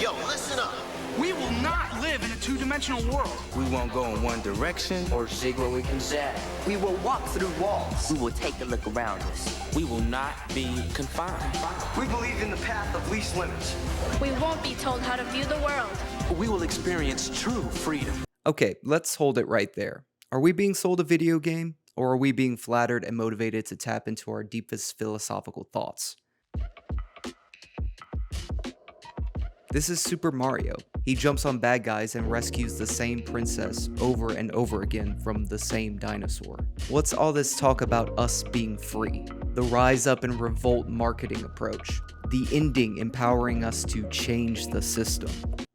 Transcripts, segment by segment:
Yo, listen up. We will not live in a two-dimensional world. We won't go in one direction or zig where we can zag. We will walk through walls. We will take a look around us. We will not be confined. We believe in the path of least limits. We won't be told how to view the world. We will experience true freedom. Okay, let's hold it right there. Are we being sold a video game, or are we being flattered and motivated to tap into our deepest philosophical thoughts? This is Super Mario. He jumps on bad guys and rescues the same princess over and over again from the same dinosaur. What's all this talk about us being free? The rise up and revolt marketing approach. The ending empowering us to change the system.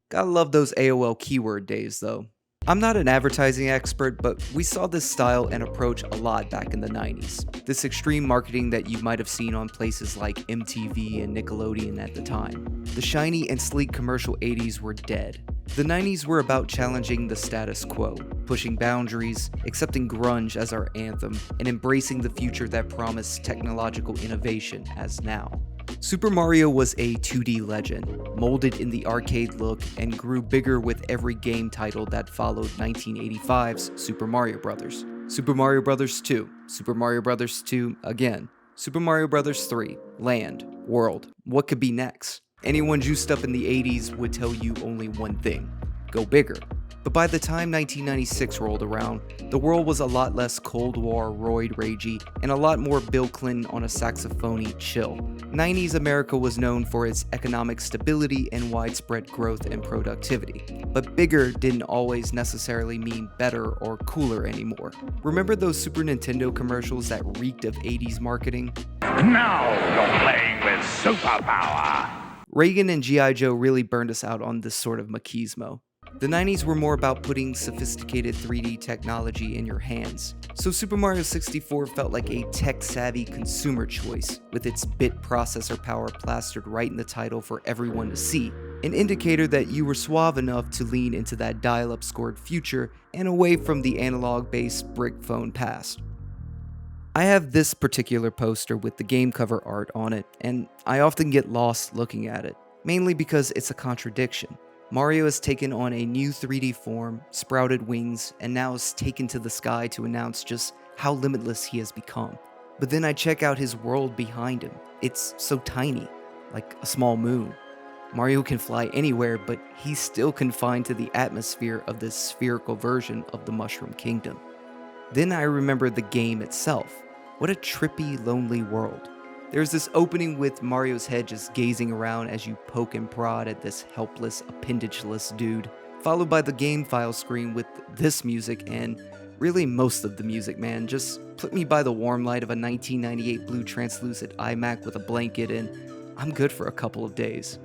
Gotta love those AOL keyword days though. I'm not an advertising expert, but we saw this style and approach a lot back in the 90s. This extreme marketing that you might have seen on places like MTV and Nickelodeon at the time. The shiny and sleek commercial 80s were dead. The 90s were about challenging the status quo, pushing boundaries, accepting grunge as our anthem, and embracing the future that promised technological innovation as now. Super Mario was a 2D legend, molded in the arcade look and grew bigger with every game title that followed 1985's Super Mario Bros. Super Mario Bros. 2, Super Mario Bros. 2 again, Super Mario Bros. 3, Land, World, what could be next? Anyone juiced up in the 80s would tell you only one thing: go bigger. But by the time 1996 rolled around, the world was a lot less Cold War roid ragey and a lot more Bill Clinton on a saxophone-y chill. 90s America was known for its economic stability and widespread growth and productivity. But bigger didn't always necessarily mean better or cooler anymore. Remember those Super Nintendo commercials that reeked of 80s marketing? Now you're playing with superpower. Reagan and G.I. Joe really burned us out on this sort of machismo. The 90s were more about putting sophisticated 3D technology in your hands. So Super Mario 64 felt like a tech-savvy consumer choice, with its bit processor power plastered right in the title for everyone to see, an indicator that you were suave enough to lean into that dial-up scored future and away from the analog-based brick phone past. I have this particular poster with the game cover art on it, and I often get lost looking at it, mainly because it's a contradiction. Mario has taken on a new 3D form, sprouted wings, and now is taken to the sky to announce just how limitless he has become. But then I check out his world behind him. It's so tiny, like a small moon. Mario can fly anywhere, but he's still confined to the atmosphere of this spherical version of the Mushroom Kingdom. Then I remember the game itself. What a trippy, lonely world. There's this opening with Mario's head just gazing around as you poke and prod at this helpless, appendageless dude, followed by the game file screen with this music and really most of the music, man. Just put me by the warm light of a 1998 blue translucent iMac with a blanket and I'm good for a couple of days.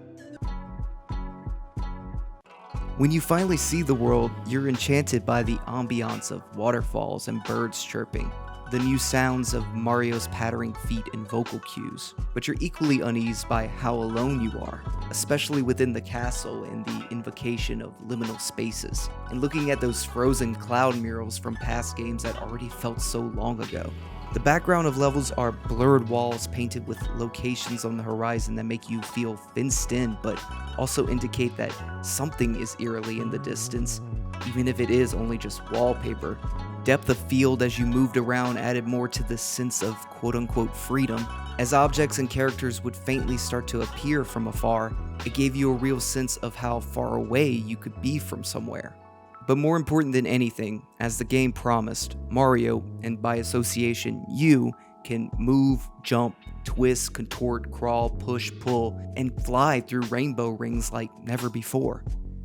When you finally see the world, you're enchanted by the ambiance of waterfalls and birds chirping, the new sounds of Mario's pattering feet and vocal cues, but you're equally uneased by how alone you are, especially within the castle and the invocation of liminal spaces, and looking at those frozen cloud murals from past games that already felt so long ago. The background of levels are blurred walls painted with locations on the horizon that make you feel fenced in, but also indicate that something is eerily in the distance, even if it is only just wallpaper. Depth of field as you moved around added more to this sense of quote-unquote freedom. As objects and characters would faintly start to appear from afar, it gave you a real sense of how far away you could be from somewhere. But more important than anything, as the game promised, Mario, and by association you, can move, jump, twist, contort, crawl, push, pull, and fly through rainbow rings like never before.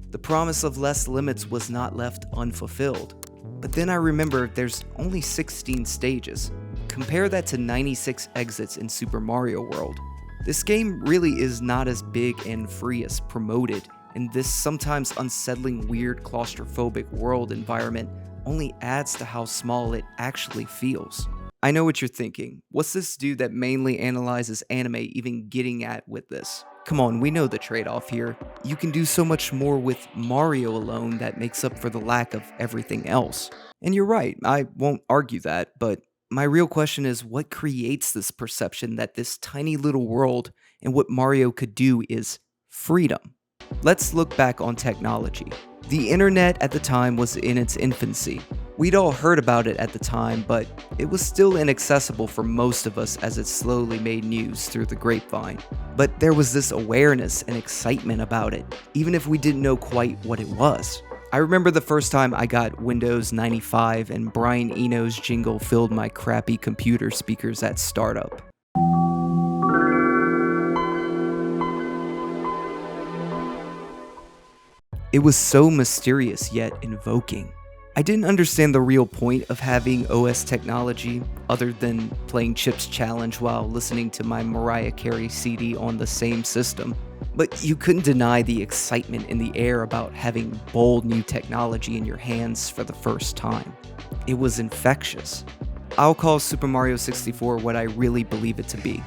The promise of less limits was not left unfulfilled. But then I remember there's only 16 stages. Compare that to 96 exits in Super Mario World. This game really is not as big and free as promoted, and this sometimes unsettling, weird, claustrophobic world environment only adds to how small it actually feels. I know what you're thinking. What's this dude that mainly analyzes anime even getting at with this? Come on, we know the trade-off here. You can do so much more with Mario alone that makes up for the lack of everything else. And you're right, I won't argue that, but my real question is what creates this perception that this tiny little world and what Mario could do is freedom? Let's look back on technology. The internet at the time was in its infancy. We'd all heard about it at the time, but it was still inaccessible for most of us as it slowly made news through the grapevine. But there was this awareness and excitement about it, even if we didn't know quite what it was. I remember the first time I got Windows 95 and Brian Eno's jingle filled my crappy computer speakers at startup. It was so mysterious yet invoking. I didn't understand the real point of having OS technology other than playing Chip's Challenge while listening to my Mariah Carey CD on the same system, but you couldn't deny the excitement in the air about having bold new technology in your hands for the first time. It was infectious. I'll call Super Mario 64 what I really believe it to be: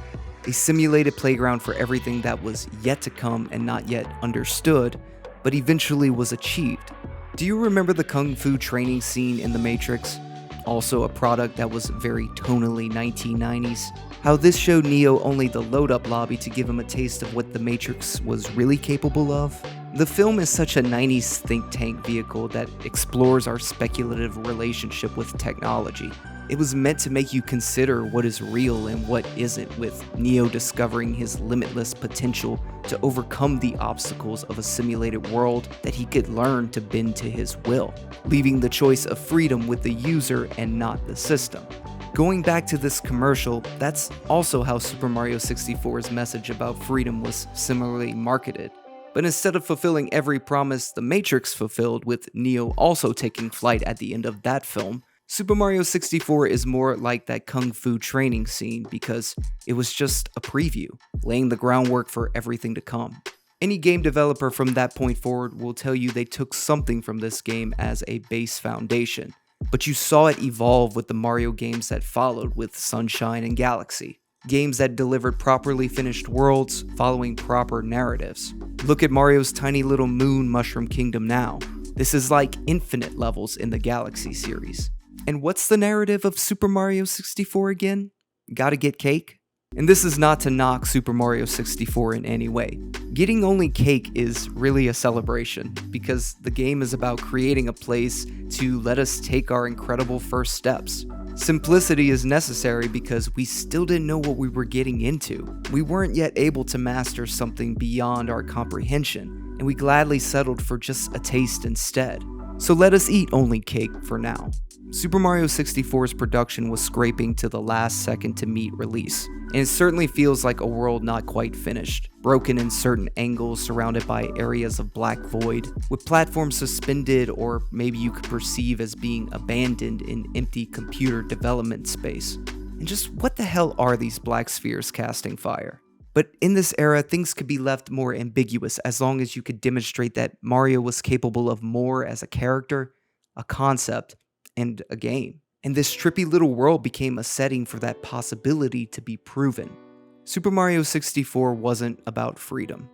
a simulated playground for everything that was yet to come and not yet understood, but eventually was achieved. Do you remember the Kung Fu training scene in The Matrix? Also a product that was very tonally 1990s. How this showed Neo only the load-up lobby to give him a taste of what The Matrix was really capable of? The film is such a 90s think tank vehicle that explores our speculative relationship with technology. It was meant to make you consider what is real and what isn't, with Neo discovering his limitless potential to overcome the obstacles of a simulated world that he could learn to bend to his will, leaving the choice of freedom with the user and not the system. Going back to this commercial, that's also how Super Mario 64's message about freedom was similarly marketed. But instead of fulfilling every promise The Matrix fulfilled, with Neo also taking flight at the end of that film, Super Mario 64 is more like that Kung Fu training scene because it was just a preview, laying the groundwork for everything to come. Any game developer from that point forward will tell you they took something from this game as a base foundation, but you saw it evolve with the Mario games that followed, with Sunshine and Galaxy. Games that delivered properly finished worlds following proper narratives. Look at Mario's tiny little moon Mushroom Kingdom now. This is like infinite levels in the Galaxy series. And what's the narrative of Super Mario 64 again? Gotta get cake? And this is not to knock Super Mario 64 in any way. Getting only cake is really a celebration, because the game is about creating a place to let us take our incredible first steps. Simplicity is necessary because we still didn't know what we were getting into. We weren't yet able to master something beyond our comprehension, and we gladly settled for just a taste instead. So let us eat only cake for now. Super Mario 64's production was scraping to the last second to meet release, and it certainly feels like a world not quite finished, broken in certain angles, surrounded by areas of black void, with platforms suspended or maybe you could perceive as being abandoned in empty computer development space. And just what the hell are these black spheres casting fire? But in this era, things could be left more ambiguous as long as you could demonstrate that Mario was capable of more as a character, a concept, and a game. And this trippy little world became a setting for that possibility to be proven. Super Mario 64 wasn't about freedom.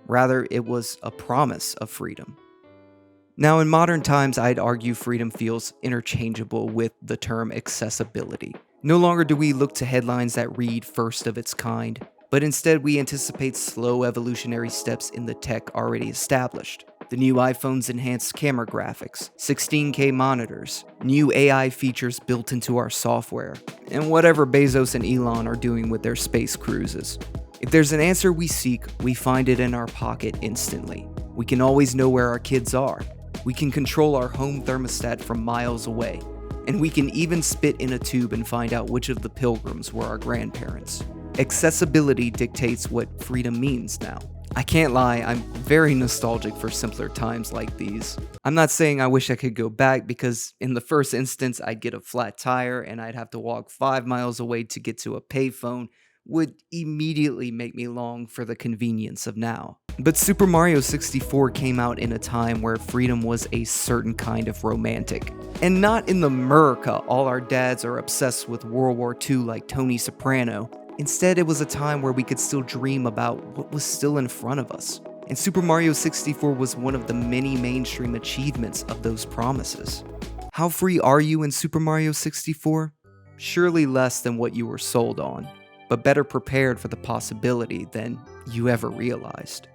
Rather, it was a promise of freedom. Now, in modern times, I'd argue freedom feels interchangeable with the term accessibility. No longer do we look to headlines that read first of its kind, but instead we anticipate slow evolutionary steps in the tech already established. The new iPhone's enhanced camera graphics, 16K monitors, new AI features built into our software, and whatever Bezos and Elon are doing with their space cruises. If there's an answer we seek, we find it in our pocket instantly. We can always know where our kids are. We can control our home thermostat from miles away. And we can even spit in a tube and find out which of the pilgrims were our grandparents. Accessibility dictates what freedom means now. I can't lie, I'm very nostalgic for simpler times like these. I'm not saying I wish I could go back, because in the first instance I'd get a flat tire and I'd have to walk 5 miles away to get to a payphone, would immediately make me long for the convenience of now. But Super Mario 64 came out in a time where freedom was a certain kind of romantic. And not in the America all our dads are obsessed with World War II like Tony Soprano. Instead, it was a time where we could still dream about what was still in front of us. And Super Mario 64 was one of the many mainstream achievements of those promises. How free are you in Super Mario 64? Surely less than what you were sold on, but better prepared for the possibility than you ever realized.